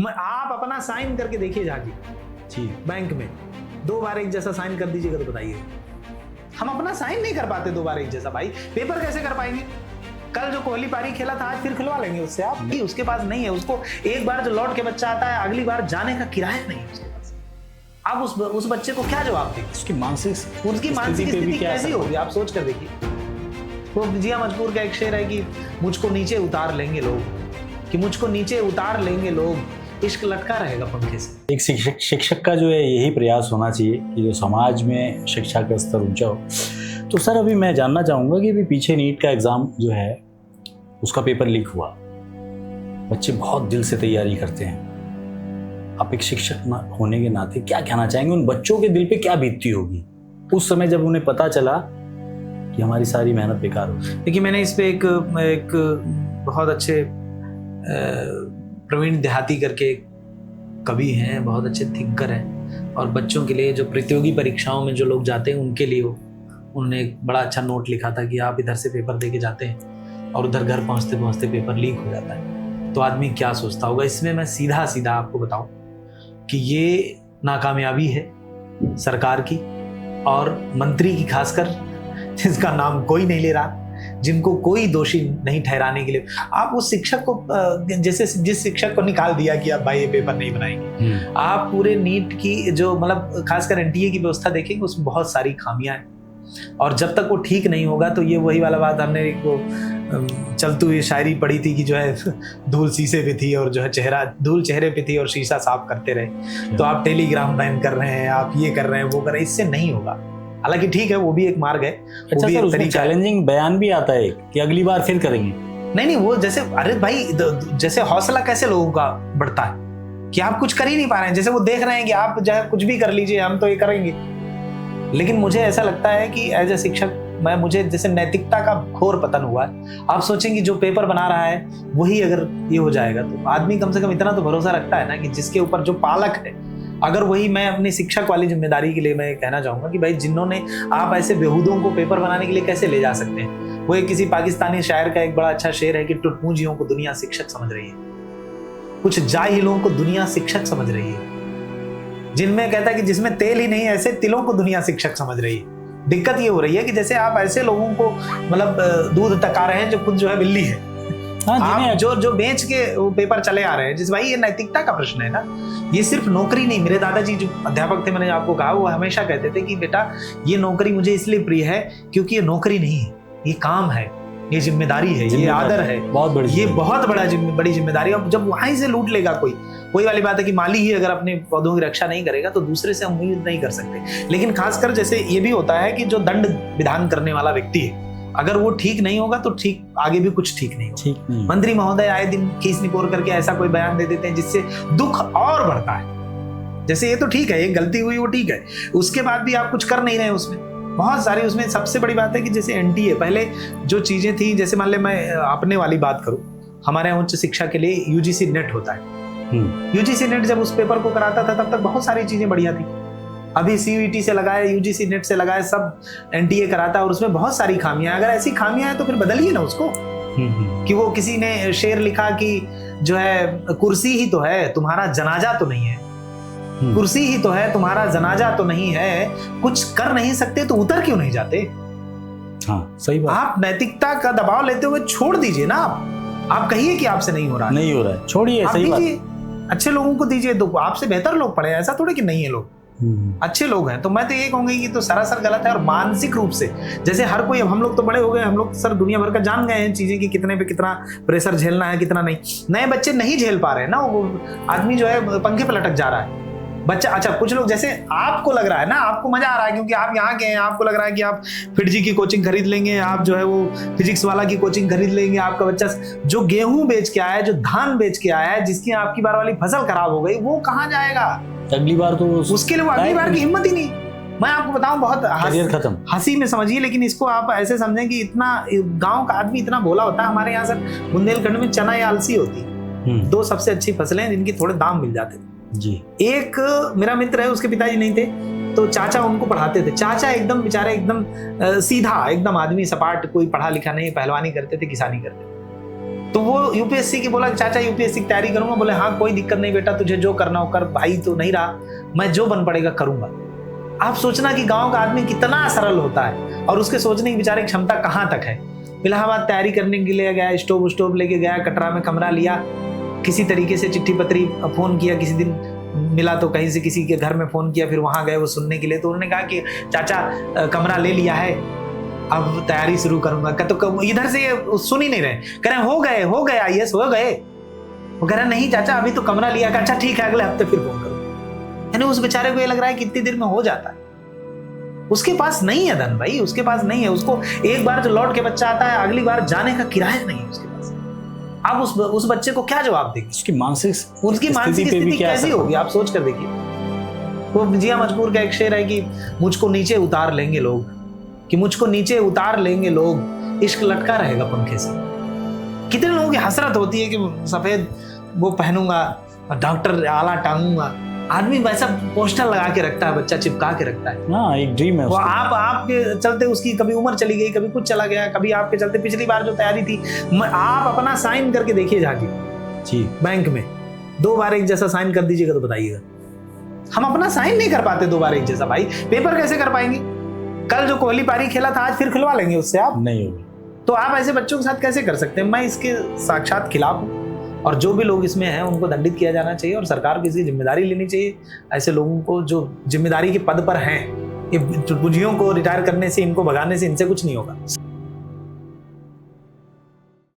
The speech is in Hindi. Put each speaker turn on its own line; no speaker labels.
आप अपना साइन करके देखिए जाके
जी
बैंक में 2 बार एक जैसा साइन कर दीजिएगा तो बताइए। हम अपना साइन नहीं कर पाते 2 बार एक जैसा, भाई पेपर कैसे कर पाएंगे? कल जो कोहली पारी खेला था आज फिर खिलवा लेंगे उससे आप? नहीं, उसके पास नहीं है, उसको एक बार जो लौट के बच्चा आता है अगली बार जाने का किराया नहीं है उसके पास। आप उस बच्चे को क्या जवाब देंगे?
उसकी मानसिक
स्थिति कैसी होगी आप सोच कर देखिए। वो जिया मजबूर का एक शेर है कि मुझको नीचे उतार लेंगे लोग, कि मुझको नीचे उतार लेंगे लोग, इश्क लटका रहेगा पंखे से।
एक शिक्षक का जो है यही प्रयास होना चाहिए कि जो समाज में शिक्षा का स्तर ऊंचा हो। तो सर अभी मैं जानना चाहूँगा कि अभी पीछे नीट का एग्ज़ाम जो है उसका पेपर लीक हुआ, बच्चे बहुत दिल से तैयारी करते हैं। आप एक शिक्षक होने के नाते क्या कहना चाहेंगे, उन बच्चों के दिल पे क्या बीतती होगी उस समय जब उन्हें पता चला कि हमारी सारी मेहनत बेकार हो?
देखिए मैंने इस पे एक बहुत अच्छे प्रवीण देहाती करके कवि हैं, बहुत अच्छे थिंकर हैं, और बच्चों के लिए जो प्रतियोगी परीक्षाओं में जो लोग जाते हैं उनके लिए उन्होंने एक बड़ा अच्छा नोट लिखा था कि आप इधर से पेपर दे के जाते हैं और उधर घर पहुंचते पहुंचते पेपर लीक हो जाता है, तो आदमी क्या सोचता होगा। इसमें मैं सीधा सीधा आपको बताऊं कि ये नाकामयाबी है सरकार की और मंत्री की, खासकर जिसका नाम कोई नहीं ले रहा, जिनको कोई दोषी नहीं ठहराने के लिए। आप उस शिक्षक को जैसे जिस शिक्षक को निकाल दिया कि आप भाई ये पेपर नहीं बनाएंगे, आप पूरे नीट की जो मतलब खासकर एनटीए की व्यवस्था देखेंगे उसमें बहुत सारी खामियां हैं, और जब तक वो ठीक नहीं होगा तो ये वही वाला बात, हमने एक वो चलती हुई शायरी पढ़ी थी कि जो है धूल शीशे पे थी और जो है धूल चेहरे पे थी और शीशा साफ करते रहे। तो आप टेलीग्राम बैन कर रहे हैं, आप ये कर रहे हैं, वो कर रहे हैं, इससे नहीं होगा। हालांकि ठीक है वो भी एक मार्ग है।
अच्छा सर, उसमें चैलेंजिंग बयान भी आता है कि अगली बार फिर करेंगे।
नहीं वो जैसे, अरे भाई जैसे हौसला कैसे लोगों का बढ़ता है कि आप कुछ कर ही नहीं पा रहे हैं, जैसे वो देख रहे हैं कि आप जो है कुछ भी कर लीजिए हम तो ये करेंगे। लेकिन मुझे ऐसा लगता है कि एज ए शिक्षक मुझे जैसे नैतिकता का घोर पतन हुआ है। आप सोचेंगे जो पेपर बना रहा है वही अगर ये हो जाएगा तो आदमी कम से कम इतना तो भरोसा रखता है ना कि जिसके ऊपर जो पालक है, अगर वही, मैं अपनी शिक्षक वाली जिम्मेदारी के लिए मैं कहना चाहूंगा कि भाई जिन्होंने, आप ऐसे बेहूदों को पेपर बनाने के लिए कैसे ले जा सकते हैं। वो एक किसी पाकिस्तानी शायर का एक बड़ा अच्छा शेर है कि टुटपूंजियों को दुनिया शिक्षक समझ रही है, कुछ जाहिलों को दुनिया शिक्षक समझ रही है, जिनमें कहता है कि जिसमें तेल ही नहीं ऐसे तिलों को दुनिया शिक्षक समझ रही है। दिक्कत ये हो रही है कि जैसे आप ऐसे लोगों को मतलब दूध टका रहे हैं जो खुद जो है बिल्ली है। आप जो बेच के वो पेपर चले आ रहे हैं, जिस भाई ये नैतिकता का प्रश्न है ना। ये सिर्फ नौकरी नहीं, मेरे दादाजी जो अध्यापक थे, मैंने आपको कहा, वो हमेशा कहते थे कि बेटा ये नौकरी मुझे इसलिए प्रिय है क्योंकि ये नौकरी नहीं है, ये काम है, ये जिम्मेदारी है, ये आदर है,
बहुत बड़ी,
ये बहुत बड़ी जिम्मेदारी। अब जब वहां से लूट लेगा कोई, वही वाली बात है कि माली ही अगर अपने पौधों की रक्षा नहीं करेगा तो दूसरे से उम्मीद नहीं कर सकते। लेकिन खासकर जैसे ये भी होता है कि जो दंड विधान करने वाला व्यक्ति है, अगर वो ठीक नहीं होगा तो ठीक आगे भी कुछ ठीक नहीं होगा। मंत्री महोदय आए दिन खींच निपोर करके ऐसा कोई बयान दे देते हैं जिससे दुख और बढ़ता है। जैसे ये तो ठीक है, एक गलती हुई वो ठीक है, उसके बाद भी आप कुछ कर नहीं रहे उसमें, बहुत सारी। उसमें सबसे बड़ी बात है कि जैसे एनटीए पहले जो चीजें थी, जैसे मान ले मैं अपने वाली बात करूं, हमारे यहाँ उच्च शिक्षा के लिए यूजीसी नेट होता है। यूजीसी नेट जब उस पेपर को कराता था तब तक बहुत सारी चीजें बढ़िया थी। अभी सीयूईटी से लगाए, यूजीसी नेट से लगाए, सब एनटीए कराता और उसमें बहुत सारी खामियां। अगर ऐसी खामियां हैं तो फिर बदलिए ना उसको। कि वो किसी ने शेर लिखा कि जो है कुर्सी ही तो है तुम्हारा जनाजा तो नहीं है, कुर्सी ही तो है तुम्हारा जनाजा तो नहीं है, कुछ कर नहीं सकते तो उतर क्यों नहीं जाते।
हाँ सही बात।
आप नैतिकता का दबाव लेते हुए छोड़ दीजिए ना। आप कहिए कि आपसे नहीं हो रहा है,
छोड़िए, सही बात।
अच्छे लोगों को दीजिए, तो आपसे बेहतर लोग पढ़े, ऐसा थोड़े कि नहीं है लोग, अच्छे लोग हैं। तो मैं तो ये कहूंगी कि तो सरासर गलत है। और मानसिक रूप से जैसे हर कोई, अब हम लोग तो बड़े हो गए, हम लोग सर दुनिया भर का जान गए हैं चीजें कि कितने पे कितना प्रेशर झेलना है, कितना नहीं। नए बच्चे नहीं झेल पा रहे हैं ना, वो आदमी जो है पंखे पे लटक जा रहा है बच्चा। अच्छा कुछ लोग, जैसे आपको लग रहा है ना, आपको मजा आ रहा है क्योंकि आप यहाँ के हैं, आपको लग रहा है कि आप फिटजी की कोचिंग खरीद लेंगे, आप जो है वो फिजिक्स वाला की कोचिंग खरीद लेंगे। आपका बच्चा जो गेहूं बेच के आया है, जो धान बेच के आया है, जिसकी आपकी बार वाली फसल खराब हो गई, वो कहाँ जाएगा
अगली बार? तो उसके लिए वो
अगली बार की हिम्मत ही नहीं। मैं आपको बताऊं, बहुत
खत्म,
हंसी में समझिए, लेकिन इसको आप ऐसे समझें कि इतना गांव का आदमी इतना भोला होता है। हमारे यहाँ सर बुंदेलखंड में चना या अलसी होती, 2 सबसे अच्छी फसलें जिनकी थोड़े दाम मिल जाते थे
जी।
एक मेरा मित्र है, उसके पिताजी नहीं थे, तो चाचा उनको पढ़ाते थे। चाचा एकदम बेचारे एकदम सीधा एकदम आदमी, सपाट, कोई पढ़ा लिखा नहीं, पहलवानी करते थे, किसानी करते थे। तो वो यूपीएससी की बोला, चाचा यूपीएससी की तैयारी करूंगा। बोले हाँ कोई दिक्कत नहीं बेटा, तुझे जो करना हो कर, भाई तो नहीं रहा, मैं जो बन पड़ेगा करूंगा। आप सोचना कि गांव का आदमी कितना सरल होता है और उसके सोचने की बेचारे क्षमता कहाँ तक है। इलाहाबाद तैयारी करने के लिए गया, स्टोव लेके गया, कटरा में कमरा लिया, किसी तरीके से चिट्ठी पत्री फोन किया, किसी दिन मिला तो कहीं से किसी के घर में फोन किया, फिर वहां गए वो सुनने के लिए। तो उन्होंने कहा कि चाचा कमरा ले लिया है, अब तैयारी शुरू करूंगा। तो इधर से ये सुन ही नहीं रहे, कह रहे हो गए आईएएस हो गए। वो कह रहा नहीं चाचा अभी तो कमरा लिया। अच्छा ठीक है अगले हफ्ते फिर फोन करूंगा। यानी उस बेचारे को ये लग रहा है कि इतनी देर में हो जाता है। उसके पास नहीं है धन भाई, उसके पास नहीं है। उसको एक बार जो लौट के बच्चा आता है, अगली बार जाने का किराया नहीं है उसके पास। आप उस बच्चे को क्या जवाब देंगे?
उसकी मानसिक
स्थिति कैसी होगी आप सोच कर देखिए। वो जिया मजबूर का एक शेर है कि मुझको नीचे उतार लेंगे लोग, कि मुझको नीचे उतार लेंगे लोग, इश्क लटका रहेगा पंखे से। कितने लोगों की हसरत होती है कि सफेद वो पहनूंगा, डॉक्टर आला टांगूंगा। आदमी वैसा पोस्टर लगा के रखता है, बच्चा चिपका के रखता है।
हाँ एक ड्रीम है
वो
उसका।
आपके चलते उसकी कभी उम्र चली गई, कभी कुछ चला गया, कभी आपके चलते पिछली बार जो तैयारी थी, आप अपना साइन करके देखिए जाके
जी
बैंक में 2 बार एक जैसा साइन कर दीजिएगा तो बताइएगा। हम अपना साइन नहीं कर पाते 2 बार एक जैसा, भाई पेपर कैसे कर पाएंगे? कल जो कोहली पारी खेला था आज फिर खिलवा लेंगे उससे आप?
नहीं होगी।
तो आप ऐसे बच्चों के साथ कैसे कर सकते हैं? मैं इसके साक्षात खिलाफ हूँ और जो भी लोग इसमें हैं उनको दंडित किया जाना चाहिए और सरकार को इसकी जिम्मेदारी लेनी चाहिए। ऐसे लोगों को जो जिम्मेदारी के पद पर हैं, ये पूंजियों को रिटायर करने से, इनको भगाने से इनसे कुछ नहीं होगा।